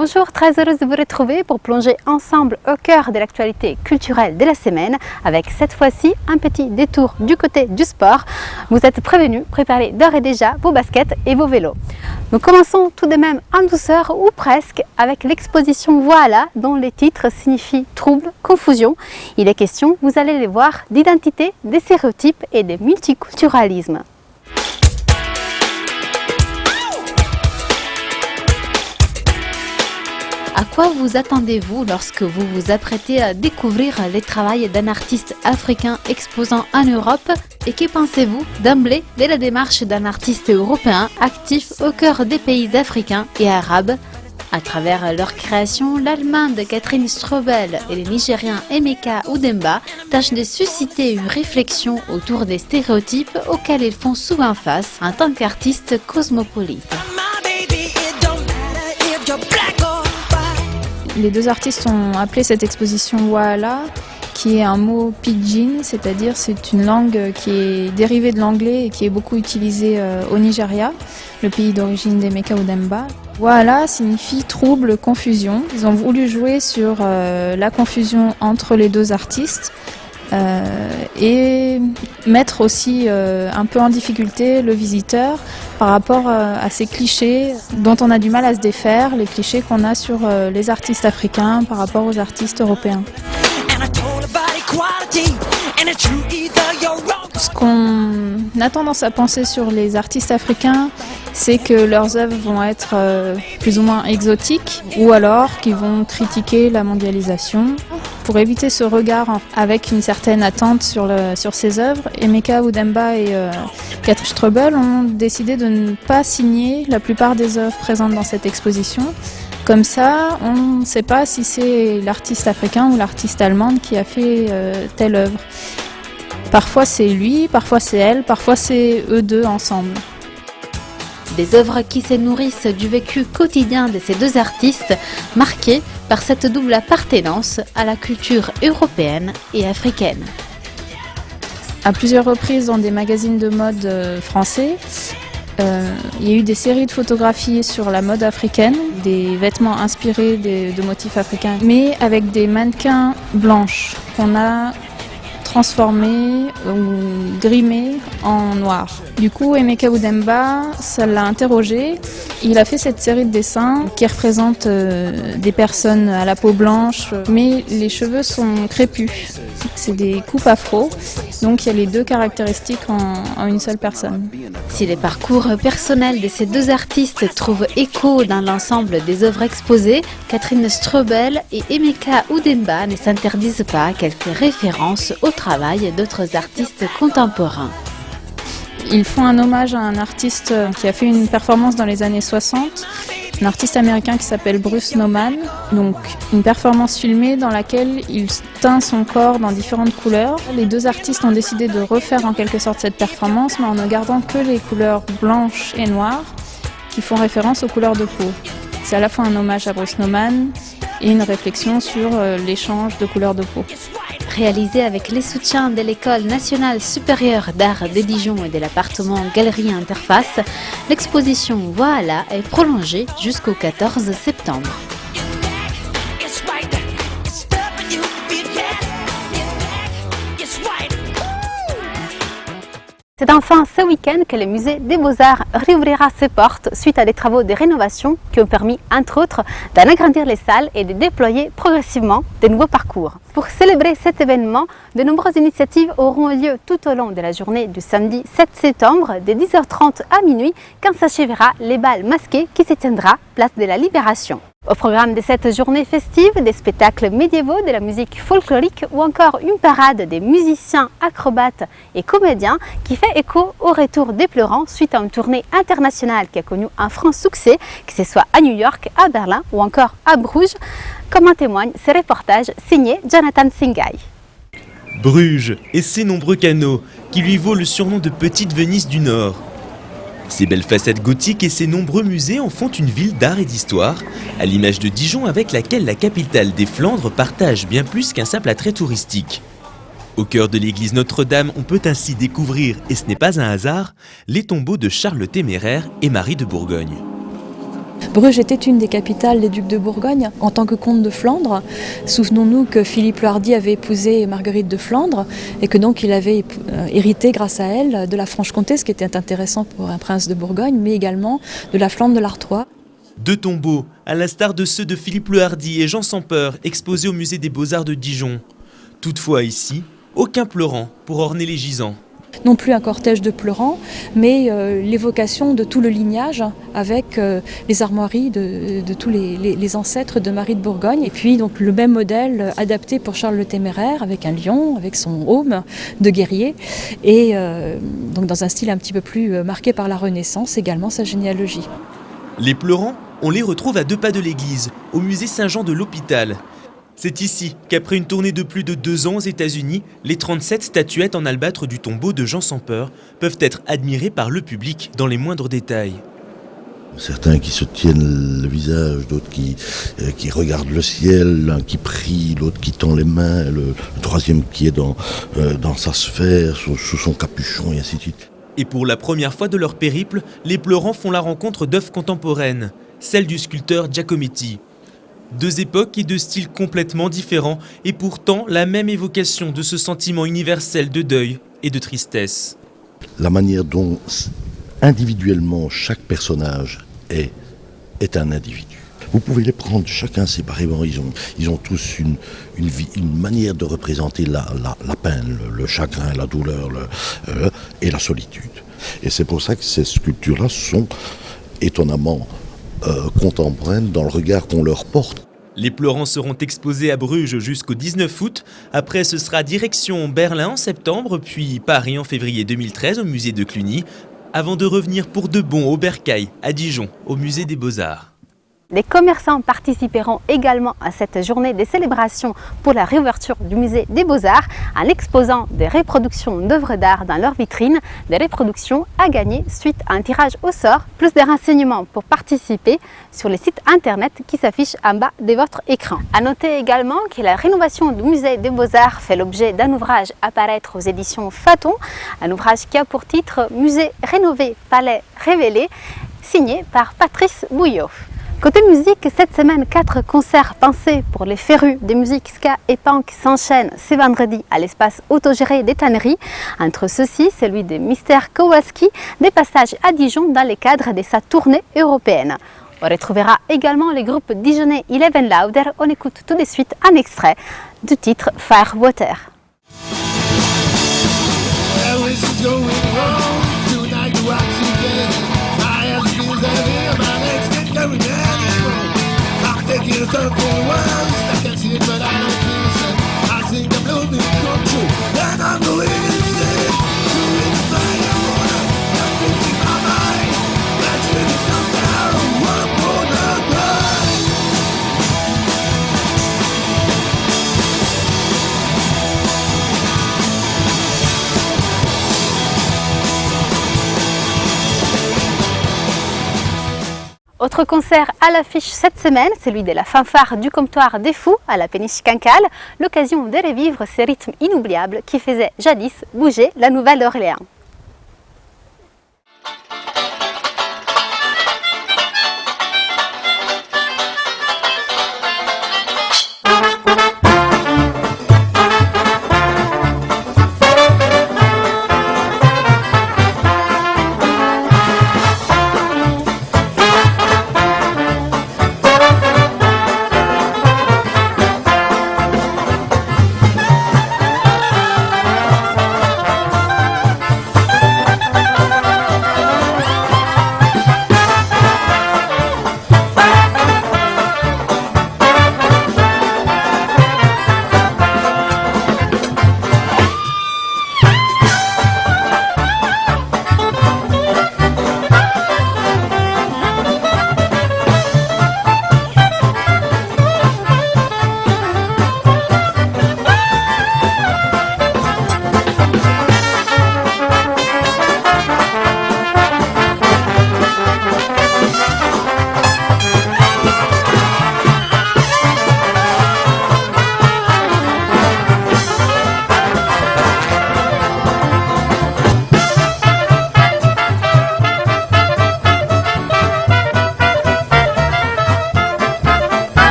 Bonjour, très heureuse de vous retrouver pour plonger ensemble au cœur de l'actualité culturelle de la semaine avec cette fois-ci un petit détour du côté du sport. Vous êtes prévenus, préparez d'ores et déjà vos baskets et vos vélos. Nous commençons tout de même en douceur ou presque avec l'exposition Voilà dont les titres signifient trouble, confusion. Il est question, vous allez les voir, d'identité, des stéréotypes et de multiculturalisme. À quoi vous attendez-vous lorsque vous vous apprêtez à découvrir les travaux d'un artiste africain exposant en Europe? Et que pensez-vous d'emblée de la démarche d'un artiste européen actif au cœur des pays africains et arabes? À travers leur création, l'Allemande Catherine Strobel et le Nigérien Emeka Udemba tâchent de susciter une réflexion autour des stéréotypes auxquels ils font souvent face en tant qu'artistes cosmopolites. Les deux artistes ont appelé cette exposition Waala, qui est un mot pidgin, c'est-à-dire c'est une langue qui est dérivée de l'anglais et qui est beaucoup utilisée au Nigeria, le pays d'origine d'Emeka Udemba. Waala signifie trouble, confusion. Ils ont voulu jouer sur la confusion entre les deux artistes et mettre aussi un peu en difficulté le visiteur par rapport à ces clichés dont on a du mal à se défaire, les clichés qu'on a sur les artistes africains par rapport aux artistes européens. Ce qu'on a tendance à penser sur les artistes africains, c'est que leurs œuvres vont être plus ou moins exotiques ou alors qu'ils vont critiquer la mondialisation. Pour éviter ce regard avec une certaine attente sur ces œuvres, Emeka Udemba et Catherine Strobel ont décidé de ne pas signer la plupart des œuvres présentes dans cette exposition. Comme ça, on ne sait pas si c'est l'artiste africain ou l'artiste allemande qui a fait telle œuvre. Parfois c'est lui, parfois c'est elle, parfois c'est eux deux ensemble. Des œuvres qui se nourrissent du vécu quotidien de ces deux artistes, marqués par cette double appartenance à la culture européenne et africaine. À plusieurs reprises dans des magazines de mode français, il y a eu des séries de photographies sur la mode africaine, des vêtements inspirés de motifs africains, mais avec des mannequins blanches qu'on a transformés ou grimés en noir. Du coup, Emeka Udemba, ça l'a interrogé. Il a fait cette série de dessins qui représentent des personnes à la peau blanche, mais les cheveux sont crépus. C'est des coupes afro, donc il y a les deux caractéristiques en une seule personne. Si les parcours personnels de ces deux artistes trouvent écho dans l'ensemble des œuvres exposées, Catherine Strobel et Emeka Udemba ne s'interdisent pas quelques références au travail d'autres artistes contemporains. Ils font un hommage à un artiste qui a fait une performance dans les années 60, un artiste américain qui s'appelle Bruce Nauman. Donc une performance filmée dans laquelle il teint son corps dans différentes couleurs. Les deux artistes ont décidé de refaire en quelque sorte cette performance, mais en ne gardant que les couleurs blanches et noires qui font référence aux couleurs de peau. C'est à la fois un hommage à Bruce Nauman et une réflexion sur l'échange de couleurs de peau. Réalisé avec les soutiens de l'École nationale supérieure d'art de Dijon et de l'appartement Galerie Interface, l'exposition Voilà est prolongée jusqu'au 14 septembre. C'est enfin ce week-end que le musée des Beaux-Arts réouvrira ses portes suite à des travaux de rénovation qui ont permis, entre autres, d'en agrandir les salles et de déployer progressivement de nouveaux parcours. Pour célébrer cet événement, de nombreuses initiatives auront lieu tout au long de la journée du samedi 7 septembre, de 10h30 à minuit, quand s'achèvera les bals masqués qui se tiendra place de la Libération. Au programme de cette journée festive, des spectacles médiévaux, de la musique folklorique ou encore une parade des musiciens, acrobates et comédiens qui fait écho au retour des Pleurants suite à une tournée internationale qui a connu un franc succès, que ce soit à New York, à Berlin ou encore à Bruges, comme en témoigne ce reportage signé Jonathan Singai. Bruges et ses nombreux canaux qui lui vaut le surnom de Petite Venise du Nord. Ses belles façades gothiques et ses nombreux musées en font une ville d'art et d'histoire, à l'image de Dijon avec laquelle la capitale des Flandres partage bien plus qu'un simple attrait touristique. Au cœur de l'église Notre-Dame, on peut ainsi découvrir, et ce n'est pas un hasard, les tombeaux de Charles le Téméraire et Marie de Bourgogne. Bruges était une des capitales des ducs de Bourgogne en tant que comte de Flandre. Souvenons-nous que Philippe le Hardi avait épousé Marguerite de Flandre et que donc il avait hérité grâce à elle de la Franche-Comté, ce qui était intéressant pour un prince de Bourgogne, mais également de la Flandre de l'Artois. 2 tombeaux, à l'instar de ceux de Philippe le Hardi et Jean sans Peur, exposés au musée des Beaux-Arts de Dijon. Toutefois ici, aucun pleurant pour orner les gisants. Non plus un cortège de pleurants, mais l'évocation de tout le lignage avec les armoiries de tous les ancêtres de Marie de Bourgogne. Et puis donc le même modèle adapté pour Charles le Téméraire avec un lion, avec son aume de guerrier et donc dans un style un petit peu plus marqué par la Renaissance, également sa généalogie. Les pleurants, on les retrouve à 2 pas de l'église, au musée Saint-Jean de l'Hôpital. C'est ici qu'après une tournée de plus de 2 ans aux États-Unis, les 37 statuettes en albâtre du tombeau de Jean sans Peur peuvent être admirées par le public dans les moindres détails. Certains qui se tiennent le visage, d'autres qui regardent le ciel, l'un qui prie, l'autre qui tend les mains, le troisième qui est dans sa sphère, sous son capuchon et ainsi de suite. Et pour la première fois de leur périple, les pleurants font la rencontre d'œuvres contemporaines, celle du sculpteur Giacometti. 2 époques et 2 styles complètement différents, et pourtant la même évocation de ce sentiment universel de deuil et de tristesse. La manière dont individuellement chaque personnage est un individu. Vous pouvez les prendre chacun séparément, ils ont tous une manière de représenter la peine, le chagrin, la douleur et la solitude. Et c'est pour ça que ces sculptures-là sont étonnamment contemporaines dans le regard qu'on leur porte. Les pleurants seront exposés à Bruges jusqu'au 19 août. Après, ce sera direction Berlin en septembre, puis Paris en février 2013 au musée de Cluny, avant de revenir pour de bon au Bercail, à Dijon, au musée des Beaux-Arts. Les commerçants participeront également à cette journée des célébrations pour la réouverture du musée des Beaux-Arts en exposant des reproductions d'œuvres d'art dans leurs vitrines, des reproductions à gagner suite à un tirage au sort. Plus de renseignements pour participer sur les sites internet qui s'affichent en bas de votre écran. À noter également que la rénovation du musée des Beaux-Arts fait l'objet d'un ouvrage à paraître aux éditions Faton, un ouvrage qui a pour titre « Musée rénové, palais révélé » signé par Patrice Bouillot. Côté musique, cette semaine, 4 concerts pensés pour les férus de musique ska et punk s'enchaînent ce vendredi à l'espace autogéré des Tanneries. Entre ceux-ci, celui de Mister Kowalski, des passages à Dijon dans le cadre de sa tournée européenne. On retrouvera également les groupes dijonnais Eleven Louder. On écoute tout de suite un extrait du titre Firewater. Autre concert à l'affiche cette semaine, celui de la fanfare du comptoir des Fous à la péniche Cancale, l'occasion de revivre ces rythmes inoubliables qui faisaient jadis bouger la Nouvelle-Orléans.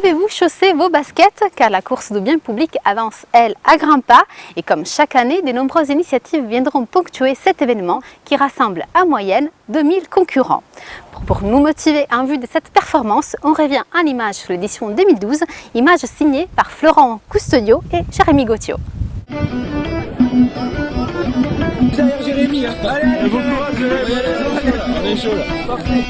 Avez-vous chaussé vos baskets? Car la course du bien public avance, elle, à grands pas. Et comme chaque année, de nombreuses initiatives viendront ponctuer cet événement qui rassemble en moyenne 2000 concurrents. Pour nous motiver en vue de cette performance, on revient en images sur l'édition 2012, images signées par Florent Custodio et Jérémy Gauthier. Derrière Jérémy, hein. Allez, bon courage, on est chaud là. Parfait.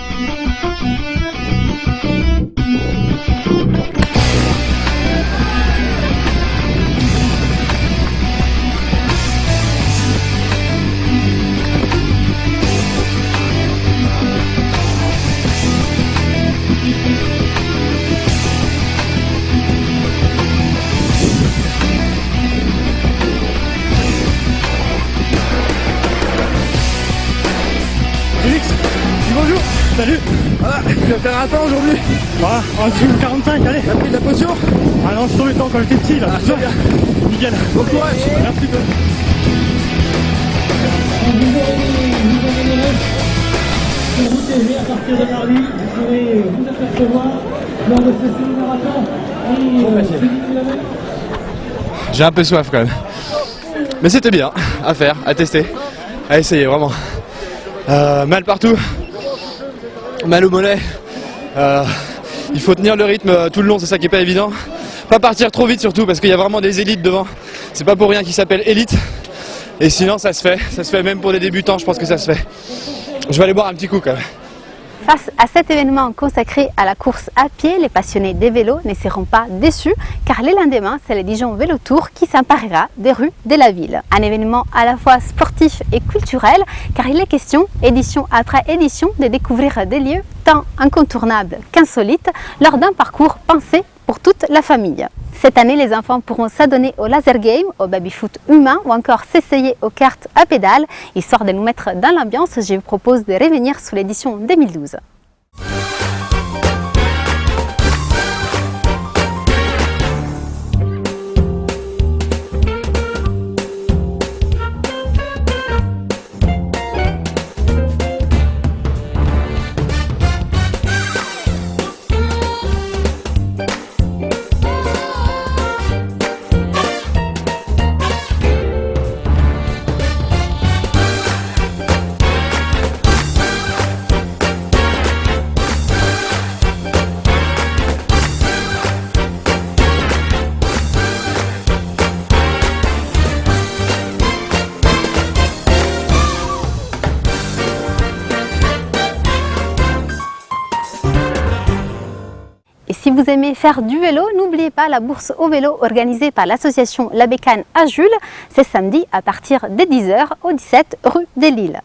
Félix, dis bonjour. Salut. Voilà, tu vas faire un temps aujourd'hui. Voilà, en dessous de 45, allez. T'as pris de la potion? Ah non, je suis sur le temps quand j'étais petit là. Ah, c'est bien. Nickel. Bon courage. Merci beaucoup. Sur vous TV à partir de mardi, vous pourrez vous apercevoir lors de ce semi-marathon. J'ai un peu soif quand même. Mais c'était bien à faire, à tester, à essayer vraiment. Mal partout, mal au mollet. Il faut tenir le rythme tout le long, c'est ça qui est pas évident. Pas partir trop vite surtout parce qu'il y a vraiment des élites devant. C'est pas pour rien qu'ils s'appellent élite. Et sinon ça se fait même pour les débutants, je pense que ça se fait. Je vais aller boire un petit coup quand même. Face à cet événement consacré à la course à pied, les passionnés des vélos ne seront pas déçus car le lendemain, c'est le Dijon Vélo Tour qui s'emparera des rues de la ville. Un événement à la fois sportif et culturel car il est question, édition après édition, de découvrir des lieux tant incontournables qu'insolites lors d'un parcours pensé pour toute la famille. Cette année, les enfants pourront s'adonner au laser game, au baby-foot humain ou encore s'essayer aux cartes à pédales. Histoire de nous mettre dans l'ambiance, je vous propose de revenir sur l'édition 2012. Et si vous aimez faire du vélo, n'oubliez pas la bourse au vélo organisée par l'association La Bécane à Jules. C'est samedi à partir de 10h au 17 rue des Lilles.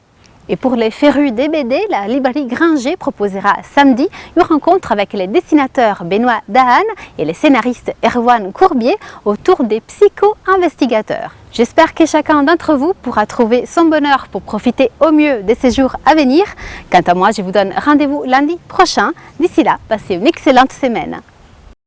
Et pour les férus des BD, la librairie Gringer proposera samedi une rencontre avec les dessinateurs Benoît Dahan et les scénaristes Erwan Courbier autour des psycho-investigateurs. J'espère que chacun d'entre vous pourra trouver son bonheur pour profiter au mieux des séjours à venir. Quant à moi, je vous donne rendez-vous lundi prochain. D'ici là, passez une excellente semaine.